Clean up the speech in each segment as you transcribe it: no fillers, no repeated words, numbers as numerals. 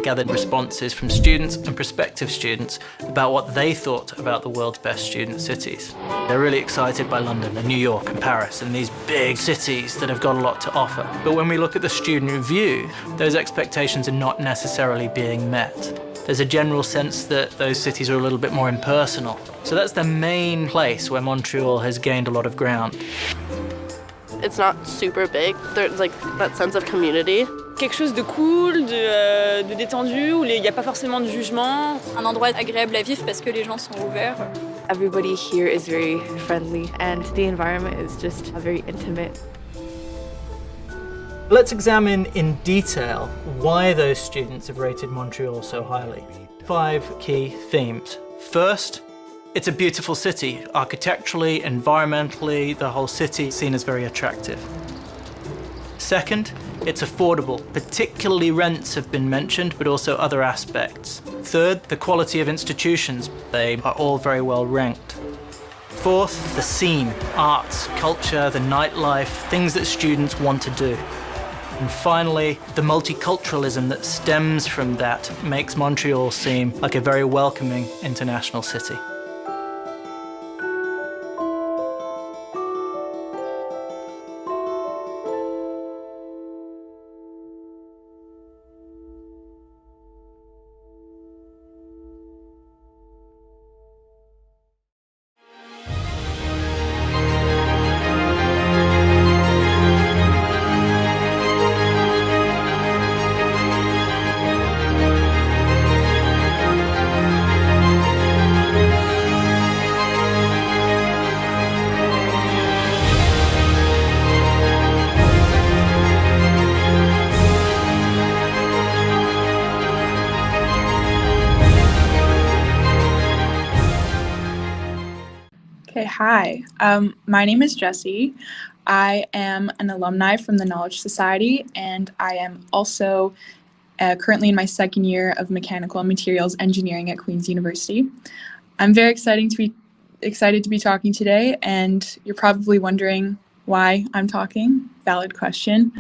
gathered responses from students and prospective students about what they thought about the world's best student cities. They're really excited by London and New York and Paris and these big cities that have got a lot to offer. But when we look at the student review, those expectations are not necessarily being met. There's a general sense that those cities are a little bit more impersonal. So that's the main place where Montreal has gained a lot of ground. It's not super big. There's like that sense of community. Quelque chose de cool, de détendu, où il n'y a pas forcément de jugement. Un endroit agréable à vivre parce que les gens sont ouverts. Everybody here is very friendly and the environment is just very intimate. Let's examine in detail why those students have rated Montreal so highly. 5 key themes. First, it's a beautiful city. Architecturally, environmentally, the whole city is seen as very attractive. Second, it's affordable. Particularly rents have been mentioned, but also other aspects. Third, the quality of institutions. They are all very well ranked. Fourth, the scene, arts, culture, the nightlife, things that students want to do. And finally, the multiculturalism that stems from that makes Montreal seem like a very welcoming international city. Okay, hi. My name is Jessie. I am an alumni from the Knowledge Society, and I am also currently in my second year of Mechanical and Materials Engineering at Queen's University. I'm very excited to be talking today, and you're probably wondering why I'm talking. Valid question.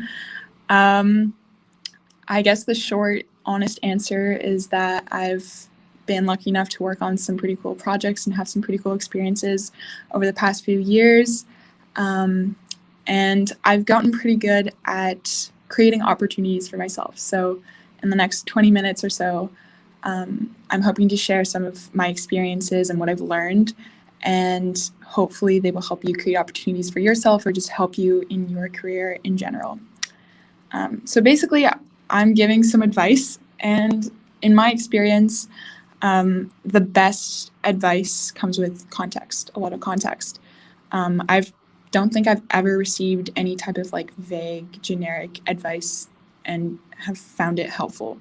I guess the short, honest answer is that I've been lucky enough to work on some pretty cool projects and have some pretty cool experiences over the past few years. And I've gotten pretty good at creating opportunities for myself. So in the next 20 minutes or so, I'm hoping to share some of my experiences and what I've learned, and hopefully they will help you create opportunities for yourself or just help you in your career in general. So basically, I'm giving some advice, and in my experience, the best advice comes with context, a lot of context. I don't think I've ever received any type of like vague, generic advice and have found it helpful.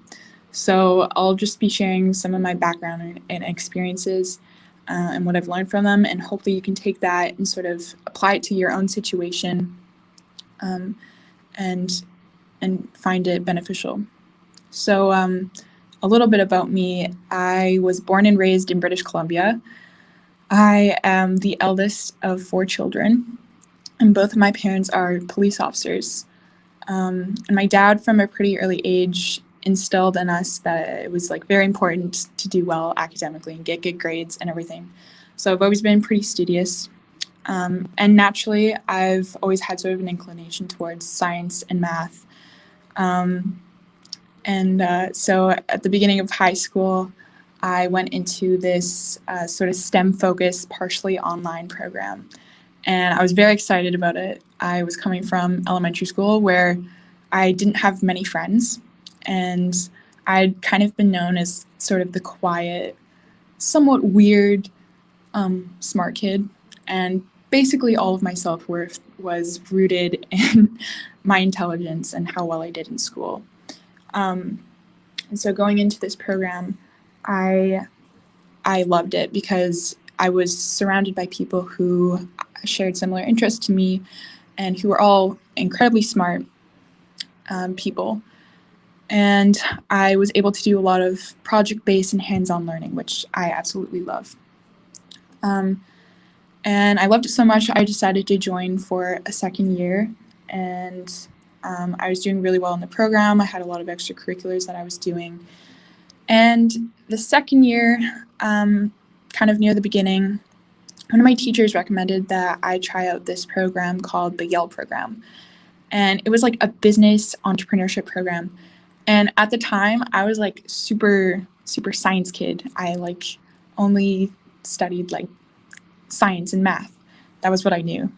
So I'll just be sharing some of my background and experiences and what I've learned from them, and hopefully you can take that and sort of apply it to your own situation and find it beneficial. So a little bit about me. I was born and raised in British Columbia. I am the eldest of 4 children, and both of my parents are police officers. And my dad, from a pretty early age, instilled in us that it was like very important to do well academically and get good grades and everything. So I've always been pretty studious. And naturally, I've always had sort of an inclination towards science and math. So at the beginning of high school, I went into this sort of STEM-focused, partially online program, and I was very excited about it. I was coming from elementary school where I didn't have many friends, and I'd kind of been known as sort of the quiet, somewhat weird, smart kid, and basically all of my self-worth was rooted in my intelligence and how well I did in school. And so going into this program, I loved it because I was surrounded by people who shared similar interests to me and who were all incredibly smart people. And I was able to do a lot of project-based and hands-on learning, which I absolutely love. And I loved it so much, I decided to join for a second year, and I was doing really well in the program. I had a lot of extracurriculars that I was doing, And the second year, kind of near the beginning, one of my teachers recommended that I try out this program called the Yale program. And it was like a business entrepreneurship program. And at the time, I was like super science kid. I like only studied like science and math. That was what I knew.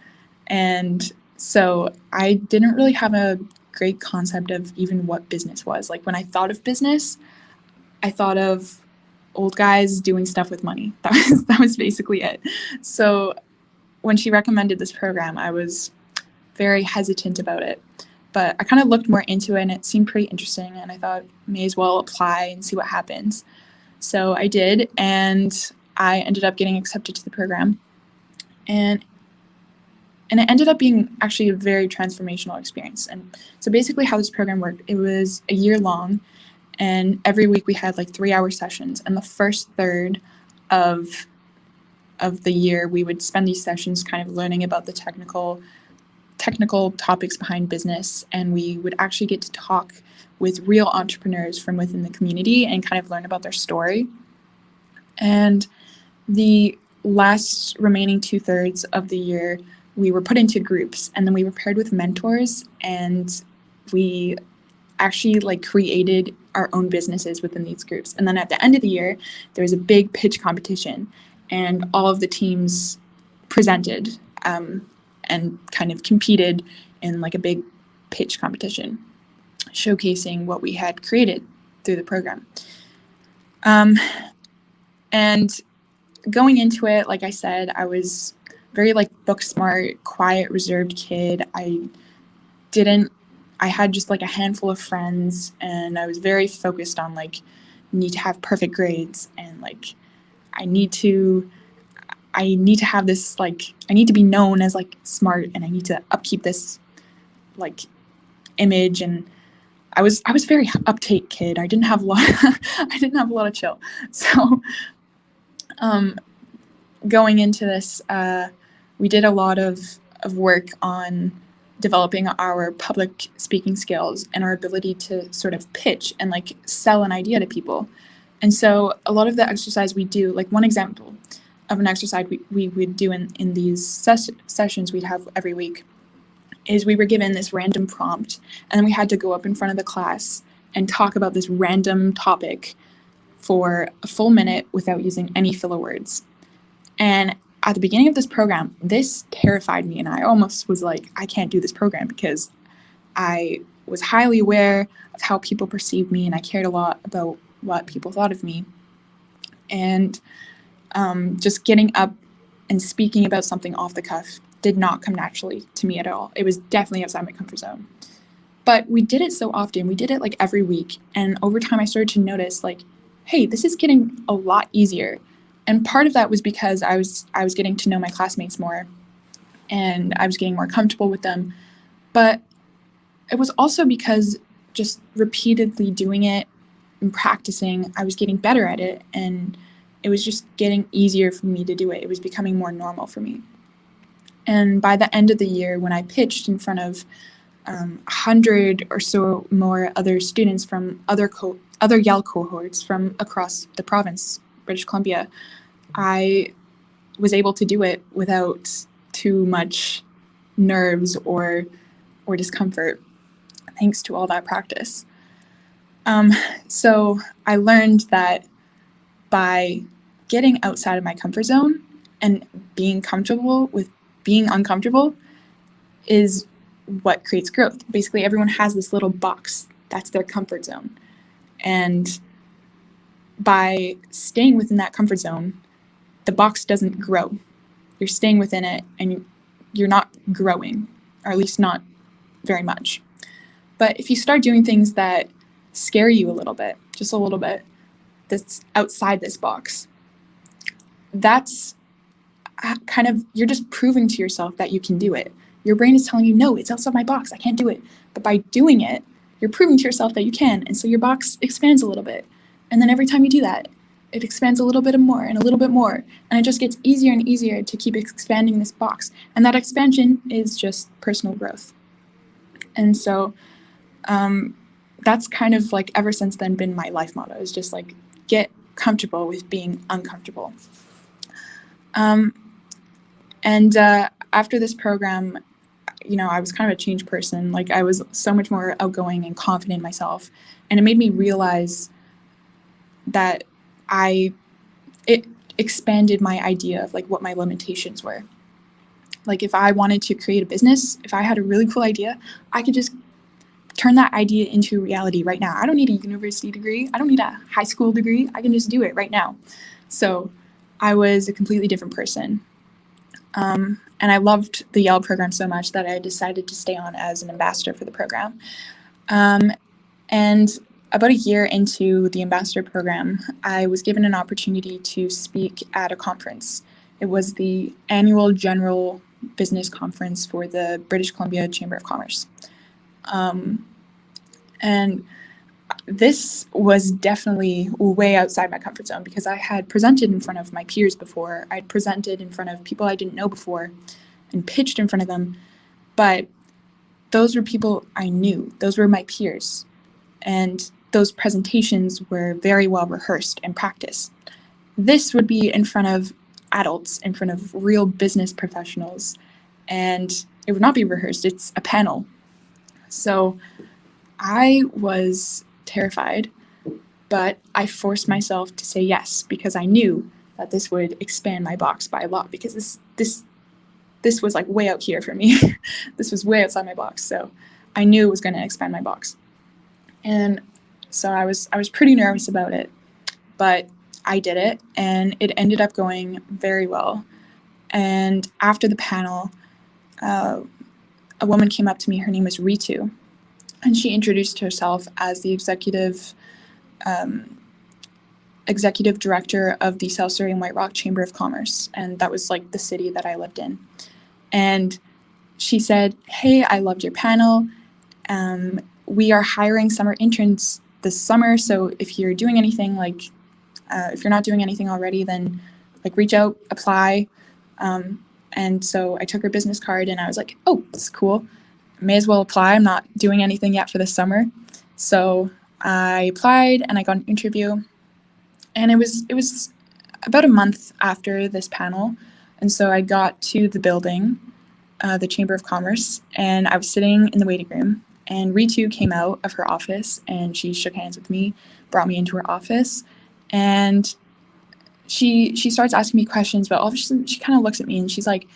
And so I didn't really have a great concept of even what business was. Like when I thought of business, I thought of old guys doing stuff with money. That was basically it. So when she recommended this program, I was very hesitant about it. But I kind of looked more into it and it seemed pretty interesting, and I thought may as well apply and see what happens. So I did, and I ended up getting accepted to the program. And it ended up being actually a very transformational experience. And so basically how this program worked, it was a year long, and every week we had like 3-hour sessions. And the first third of the year, we would spend these sessions kind of learning about the technical topics behind business, and we would actually get to talk with real entrepreneurs from within the community and kind of learn about their story. And the last remaining 2/3 of the year, we were put into groups, and then we were paired with mentors, and we actually like created our own businesses within these groups. And then at the end of the year, there was a big pitch competition, and all of the teams presented and kind of competed in like a big pitch competition, showcasing what we had created through the program. And going into it, like I said, I was very like book smart, quiet, reserved kid. I had just like a handful of friends, and I was very focused on like need to have perfect grades, and like I need to have this, like I need to be known as like smart, and I need to upkeep this like image. And I was very uptight kid. I didn't have a lot of chill. So going into this, we did a lot of work on developing our public speaking skills and our ability to sort of pitch and like sell an idea to people. And so a lot of the exercise we do, like one example of an exercise we would do in these sessions we'd have every week, is we were given this random prompt, and then we had to go up in front of the class and talk about this random topic for a full minute without using any filler words. And at the beginning of this program, this terrified me, and I almost was like, I can't do this program, because I was highly aware of how people perceived me, and I cared a lot about what people thought of me. And just getting up and speaking about something off the cuff did not come naturally to me at all. It was definitely outside my comfort zone. But we did it so often. We did it like every week. And over time, I started to notice like, hey, this is getting a lot easier. And part of that was because I was getting to know my classmates more, and I was getting more comfortable with them. But it was also because just repeatedly doing it and practicing, I was getting better at it, and it was just getting easier for me to do it. It was becoming more normal for me. And by the end of the year, when I pitched in front of 100 or so more other students from other Yale cohorts from across the province, British Columbia, I was able to do it without too much nerves or discomfort, thanks to all that practice. So I learned that by getting outside of my comfort zone and being comfortable with being uncomfortable is what creates growth. Basically, everyone has this little box that's their comfort zone. And by staying within that comfort zone, the box doesn't grow. You're staying within it, and you're not growing, or at least not very much. But if you start doing things that scare you a little bit, just a little bit, that's outside this box, that's kind of, you're just proving to yourself that you can do it. Your brain is telling you, no, it's outside my box, I can't do it. But by doing it, you're proving to yourself that you can. And so your box expands a little bit. And then every time you do that, it expands a little bit more and a little bit more. And it just gets easier and easier to keep expanding this box. And that expansion is just personal growth. And so that's kind of like ever since then been my life motto, is just like get comfortable with being uncomfortable. And after this program, I was kind of a changed person. Like, I was so much more outgoing and confident in myself. And it made me realize that it expanded my idea of like what my limitations were. Like, if I wanted to create a business, if I had a really cool idea, I could just turn that idea into reality right now. I don't need a university degree. I don't need a high school degree. I can just do it right now. So I was a completely different person. And I loved the Yale program so much that I decided to stay on as an ambassador for the program. And about a year into the ambassador program, I was given an opportunity to speak at a conference. It was the annual general business conference for the British Columbia Chamber of Commerce. And this was definitely way outside my comfort zone, because I had presented in front of my peers before. I'd presented in front of people I didn't know before and pitched in front of them. But those were people I knew. Those were my peers. And those presentations were very well rehearsed and practiced. This would be in front of adults, in front of real business professionals. And it would not be rehearsed. It's a panel. So I was terrified, but I forced myself to say yes, because I knew that this would expand my box by a lot, because this was like way out here for me. This was way outside my box. So I knew it was going to expand my box. And so I was pretty nervous about it, but I did it, and it ended up going very well. And after the panel, a woman came up to me. Her name was Ritu. And she introduced herself as the executive director of the South Surrey and White Rock Chamber of Commerce. And that was like the city that I lived in. And she said, "Hey, I loved your panel. We are hiring summer interns this summer. So if you're doing anything, like if you're not doing anything already, then like reach out, apply." And so I took her business card, and I was like, "Oh, this is cool. May as well apply. I'm not doing anything yet for the summer." So I applied, and I got an interview. And it was about a month after this panel. And so I got to the building, the Chamber of Commerce, and I was sitting in the waiting room. And Ritu came out of her office, and she shook hands with me, brought me into her office. And she starts asking me questions, but all of a sudden she kind of looks at me, and she's like,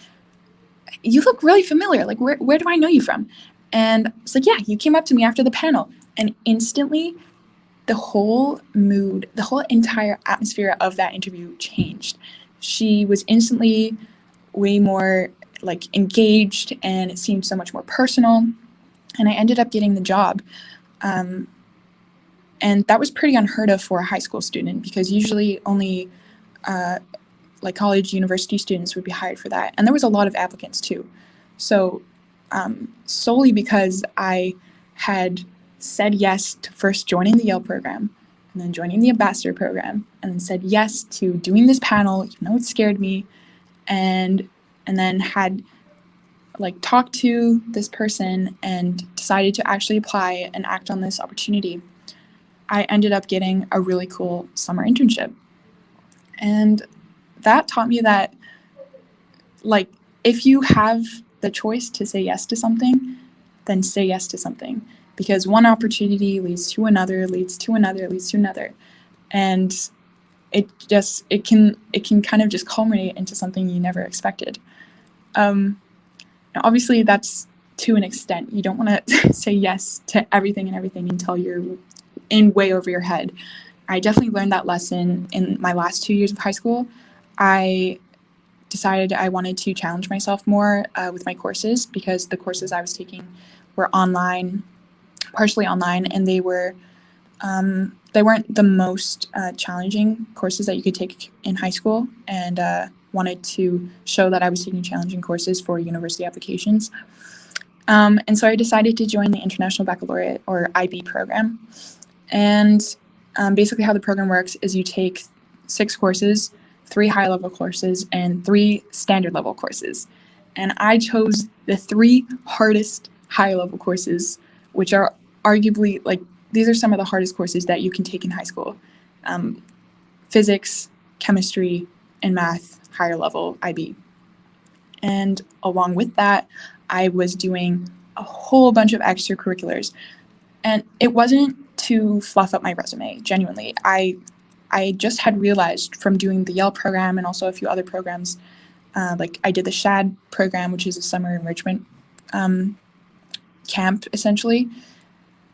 "You look really familiar. Like, where do I know you from?" And it's like, "Yeah, you came up to me after the panel." And instantly, the whole mood, the whole entire atmosphere of that interview changed. She was instantly way more like engaged, and it seemed so much more personal. And I ended up getting the job. And that was pretty unheard of for a high school student, because usually only like college, university students would be hired for that. And there was a lot of applicants too. So solely because I had said yes to first joining the Yale program, and then joining the ambassador program, and then said yes to doing this panel, even though it scared me, and then had like talked to this person and decided to actually apply and act on this opportunity, I ended up getting a really cool summer internship. And that taught me that, like, if you have the choice to say yes to something, then say yes to something, because one opportunity leads to another, leads to another, leads to another. And it can kind of just culminate into something you never expected. Now obviously that's to an extent. You don't want to say yes to everything until you're in way over your head. I definitely learned that lesson in my last 2 years of high school. I decided I wanted to challenge myself more with my courses, because the courses I was taking were online, partially online, and they weren't the most challenging courses that you could take in high school, and wanted to show that I was taking challenging courses for university applications. And so I decided to join the International Baccalaureate, or IB program. And basically how the program works is you take 6 courses, 3 high-level courses, and 3 standard-level courses. And I chose the 3 hardest high-level courses, which are arguably like these are some of the hardest courses that you can take in high school. Physics, chemistry, and math, higher level IB. And along with that, I was doing a whole bunch of extracurriculars. And it wasn't to fluff up my resume, genuinely. I just had realized from doing the Yale program and also a few other programs, like I did the SHAD program, which is a summer enrichment camp, essentially.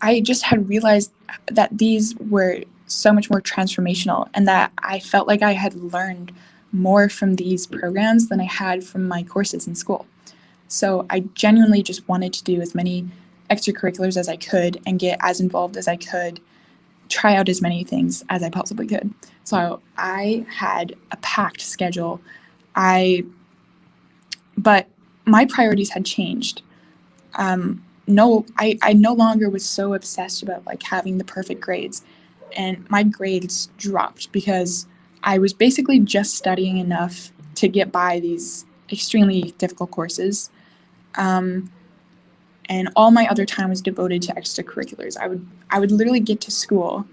I just had realized that these were so much more transformational and that I felt like I had learned more from these programs than I had from my courses in school. So I genuinely just wanted to do as many extracurriculars as I could and get as involved as I could, try out as many things as I possibly could. So I had a packed schedule. But my priorities had changed. I no longer was so obsessed about like having the perfect grades, and my grades dropped because I was basically just studying enough to get by these extremely difficult courses. And all my other time was devoted to extracurriculars. I would literally get to school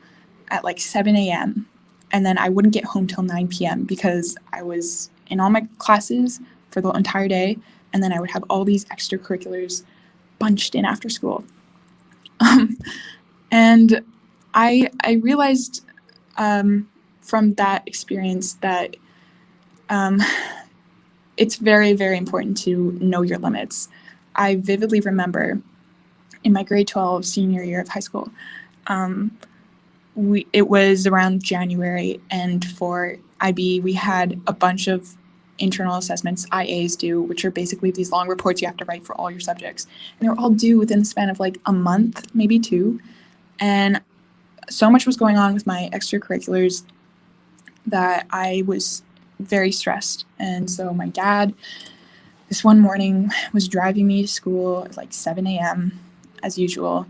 at like 7 a.m. and then I wouldn't get home till 9 p.m. because I was in all my classes for the entire day, and then I would have all these extracurriculars bunched in after school. And I realized from that experience that it's very, very important to know your limits. I vividly remember in my grade 12 senior year of high school, it was around January, and for IB we had a bunch of internal assessments IAs do, which are basically these long reports you have to write for all your subjects, and they were all due within the span of like a month, maybe 2, and so much was going on with my extracurriculars that I was very stressed. And so my dad, this one morning, was driving me to school at like 7 a.m. as usual.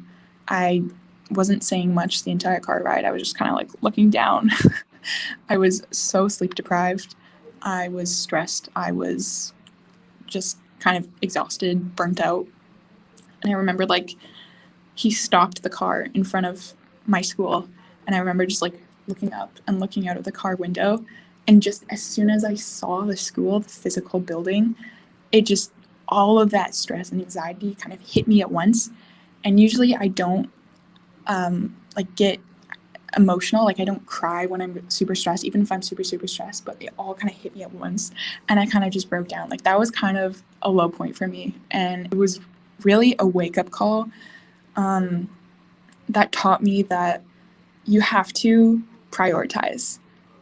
I wasn't saying much the entire car ride. I was just kind of like looking down. I was so sleep deprived. I was stressed. I was just kind of exhausted, burnt out. And I remember like he stopped the car in front of my school. And I remember just like looking up and looking out of the car window. And just as soon as I saw the school, the physical building, it just, all of that stress and anxiety kind of hit me at once. And usually I don't like get emotional. Like I don't cry when I'm super stressed, even if I'm super, super stressed, but it all kind of hit me at once. And I kind of just broke down. Like that was kind of a low point for me. And it was really a wake-up call that taught me that you have to prioritize.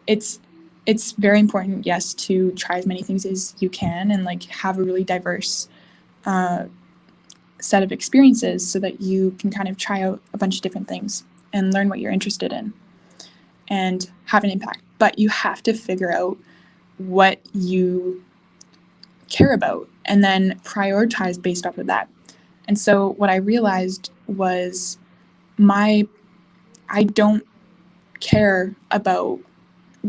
It's very important, yes, to try as many things as you can and like have a really diverse set of experiences so that you can kind of try out a bunch of different things and learn what you're interested in and have an impact. But you have to figure out what you care about and then prioritize based off of that. And so what I realized was I don't care about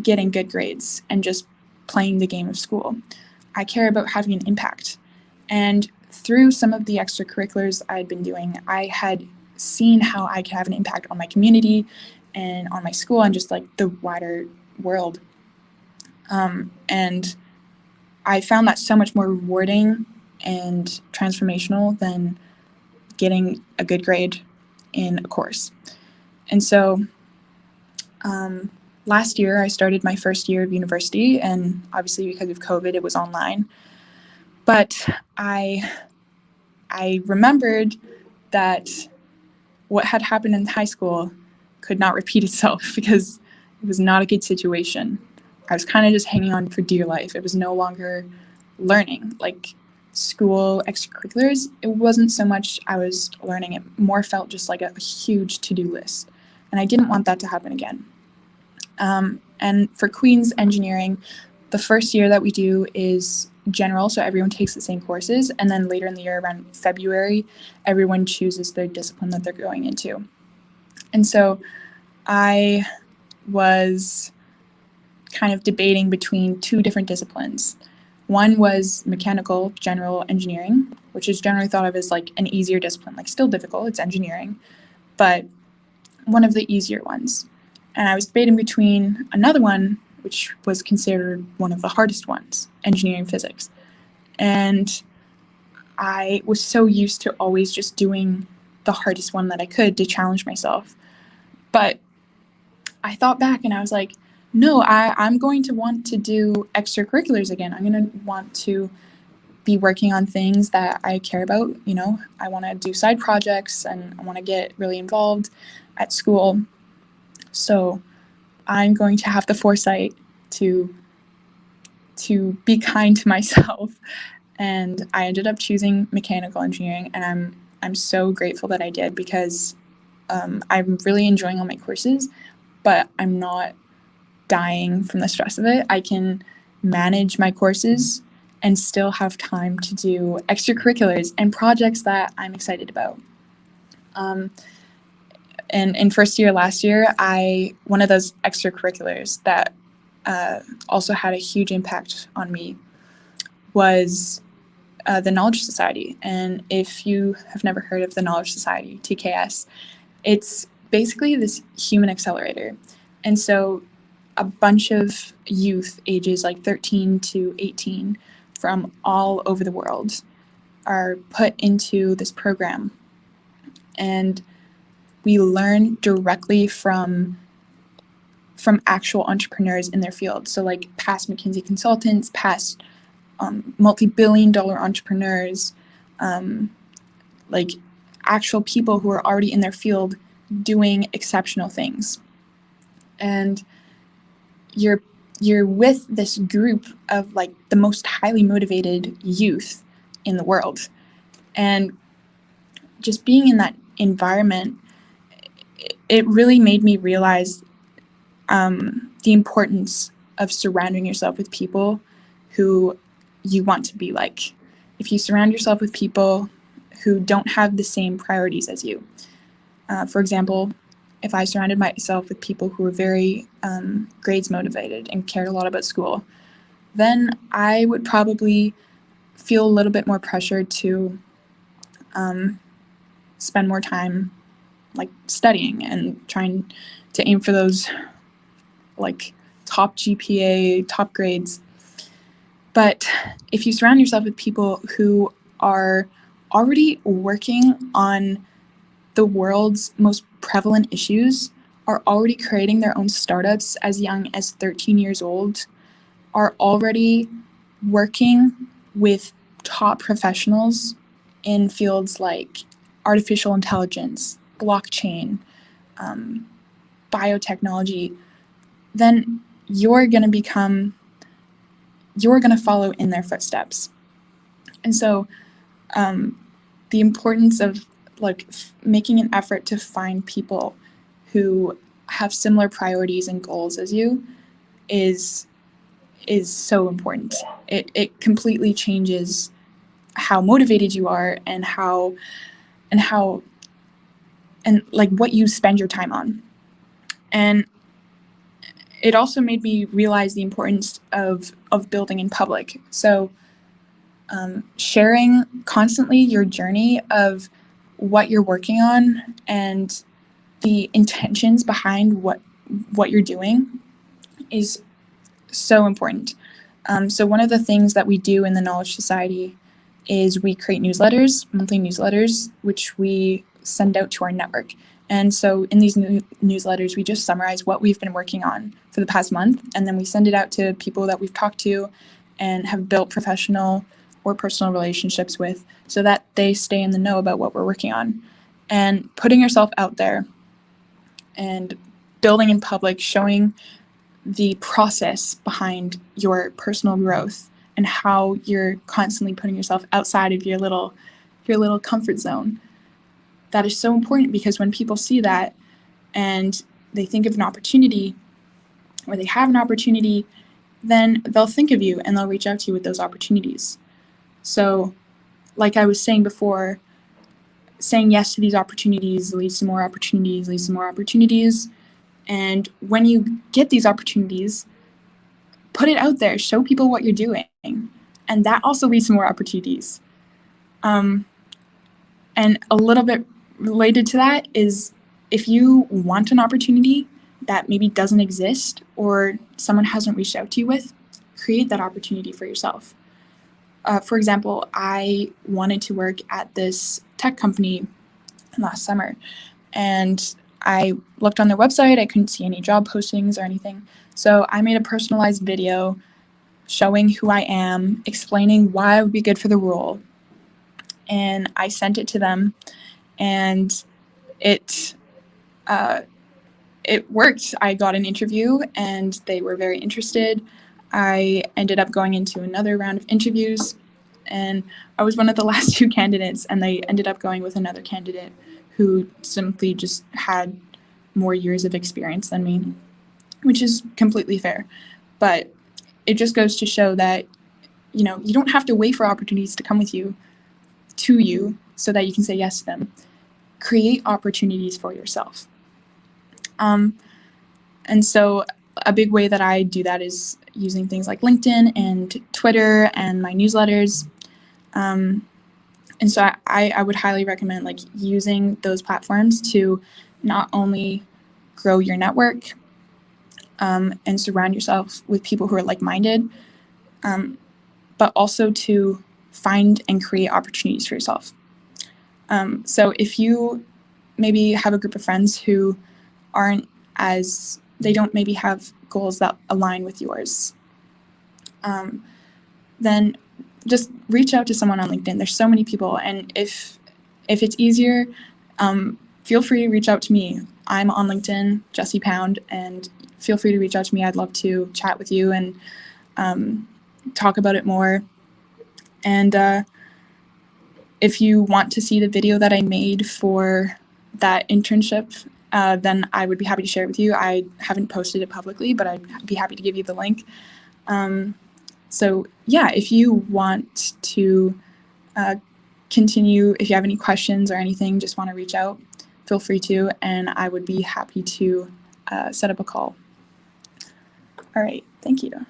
getting good grades and just playing the game of school. I care about having an impact. And through some of the extracurriculars I'd been doing, I had seen how I could have an impact on my community and on my school and just like the wider world. And I found that so much more rewarding and transformational than getting a good grade in a course. And so last year I started my first year of university, and obviously because of COVID it was online. But I remembered that what had happened in high school could not repeat itself because it was not a good situation. I was kind of just hanging on for dear life. It was no longer learning. Like school extracurriculars, it wasn't so much I was learning. It more felt just like a huge to-do list. And I didn't want that to happen again. And for Queen's Engineering, the first year that we do is general, so everyone takes the same courses, and then later in the year, around February, everyone chooses their discipline that they're going into. And so I was kind of debating between 2 different disciplines. One was mechanical general engineering, which is generally thought of as like an easier discipline, like still difficult, it's engineering, but one of the easier ones. And I was debating between another one, which was considered one of the hardest ones, engineering physics. And I was so used to always just doing the hardest one that I could to challenge myself. But I thought back and I was like, no, I'm going to want to do extracurriculars again. I'm going to want to be working on things that I care about. You know, I want to do side projects and I want to get really involved at school. So I'm going to have the foresight to be kind to myself. And I ended up choosing mechanical engineering, and I'm so grateful that I did, because I'm really enjoying all my courses, but I'm not dying from the stress of it. I can manage my courses and still have time to do extracurriculars and projects that I'm excited about. And in first year last year, one of those extracurriculars that also had a huge impact on me was the Knowledge Society. And if you have never heard of the Knowledge Society, TKS, it's basically this human accelerator. And so a bunch of youth ages like 13 to 18 from all over the world are put into this program. And we learn directly from actual entrepreneurs in their field. So like past McKinsey consultants, past multi-billion-dollar entrepreneurs, like actual people who are already in their field doing exceptional things. And you're with this group of like the most highly motivated youth in the world. And just being in that environment, it really made me realize the importance of surrounding yourself with people who you want to be like. If you surround yourself with people who don't have the same priorities as you. For example, if I surrounded myself with people who were very grades motivated and cared a lot about school, then I would probably feel a little bit more pressure to spend more time like studying and trying to aim for those like top GPA, top grades. But if you surround yourself with people who are already working on the world's most prevalent issues, are already creating their own startups as young as 13 years old, are already working with top professionals in fields like artificial intelligence, blockchain, biotechnology, then you're going to follow in their footsteps. And so the importance of like making an effort to find people who have similar priorities and goals as you is so important. It completely changes how motivated you are and like what you spend your time on. And it also made me realize the importance of building in public. So sharing constantly your journey of what you're working on and the intentions behind what you're doing is so important. So one of the things that we do in the Knowledge Society is we create newsletters, monthly newsletters, which we send out to our network. And so in these newsletters, we just summarize what we've been working on for the past month, and then we send it out to people that we've talked to and have built professional or personal relationships with, so that they stay in the know about what we're working on. And putting yourself out there and building in public, showing the process behind your personal growth and how you're constantly putting yourself outside of your little comfort zone. That is so important, because when people see that and they think of an opportunity, or they have an opportunity, then they'll think of you and they'll reach out to you with those opportunities. So, like I was saying before, saying yes to these opportunities leads to more opportunities, leads to more opportunities. And when you get these opportunities, put it out there, show people what you're doing. And that also leads to more opportunities. And a little bit related to that is if you want an opportunity that maybe doesn't exist or someone hasn't reached out to you with, create that opportunity for yourself. For example, I wanted to work at this tech company last summer, and I looked on their website. I couldn't see any job postings or anything. So I made a personalized video showing who I am, explaining why I would be good for the role. And I sent it to them, and it worked. I got an interview, and they were very interested. I ended up going into another round of interviews, and I was one of the last two candidates, and they ended up going with another candidate who simply just had more years of experience than me, which is completely fair. But it just goes to show that, you know, you don't have to wait for opportunities to come to you so that you can say yes to them. Create opportunities for yourself. And so a big way that I do that is using things like LinkedIn and Twitter and my newsletters. And so I would highly recommend like using those platforms to not only grow your network and surround yourself with people who are like-minded, but also to find and create opportunities for yourself. So if you maybe have a group of friends who they don't maybe have goals that align with yours, then just reach out to someone on LinkedIn. There's so many people, and if it's easier, feel free to reach out to me. I'm on LinkedIn, Jessie Pound, and feel free to reach out to me. I'd love to chat with you and talk about it more. And if you want to see the video that I made for that internship, then I would be happy to share it with you. I haven't posted it publicly, but I'd be happy to give you the link. So yeah, if you want to continue, if you have any questions or anything, just want to reach out, feel free to, and I would be happy to set up a call. All right, thank you.